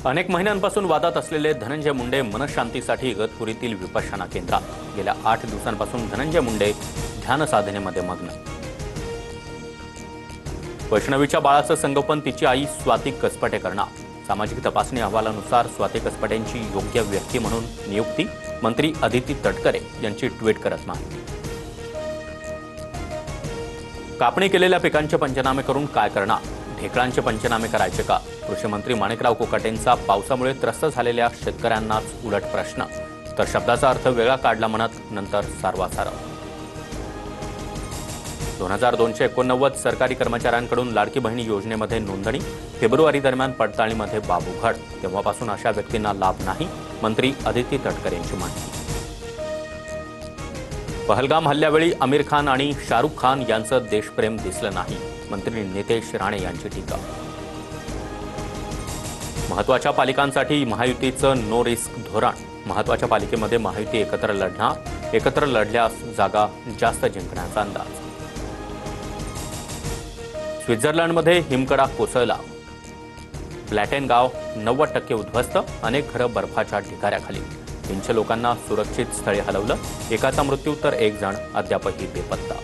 अनेक महिन्यांपासून वादात असलेले धनंजय मुंडे मनशांतीसाठी इगतपुरीतील विपश्यना केंद्रात गेल्या 8 दिवसांपासून धनंजय मुंडे ध्यान साधनेमध्ये मग्न। वैष्णवीच्या बाळाचं संगोपन तिची आई स्वाती कसपटे करणार। सामाजिक तपासणी अहवालानुसार स्वाती कसपटेंची योग्य व्यक्ती म्हणून नियुक्ती, मंत्री अदिती तटकरे यांची ट्विट करत माहिती। कापणी केलेल्या पिकांचे पंचनामे करून काय करणार? ढेकळांचे पंचनामे करायचे का? कृषी मंत्री माणिकराव कोकाटेंचा पावसामुळे त्रस्त झालेल्या शेतकऱ्यांनाच उलट प्रश्न, तर शब्दाचा अर्थ वेगळा काढला म्हणत नंतर सारवासारव। 2289 सरकारी कर्मचाऱ्यांकडून लाडकी बहिणी योजनेमध्ये नोंदणी, फेब्रुवारी दरम्यान पडताळणीमध्ये बाब उघड, तेव्हापासून अशा व्यक्तींना लाभ नाही, मंत्री अदिती तटकरे यांची माहिती। पहलगाम हल्ल्यावेळी आमिर खान आणि शाहरुख खान यांचं देशप्रेम दिसलं नाही, मंत्री नितेश राणे यांची टीका। महत्त्वाच्या पालिकांसाठी महायुतीचं नो रिस्क धोरण, महत्त्वाच्या पालिकेमध्ये महायुती एकत्र लढणार, एकत्र लढल्यास जागा जास्त जिंकण्याचा अंदाज। स्वित्झर्लंडमध्ये हिमकडा कोसळला, ब्लॅटेन गाव 90% उद्ध्वस्त, अनेक घरं बर्फाच्या ढिगाऱ्याखाली, 300 लोकांना सुरक्षित स्थळी हलवलं, एकाचा मृत्यू तर 1 जण अद्यापही बेपत्ता।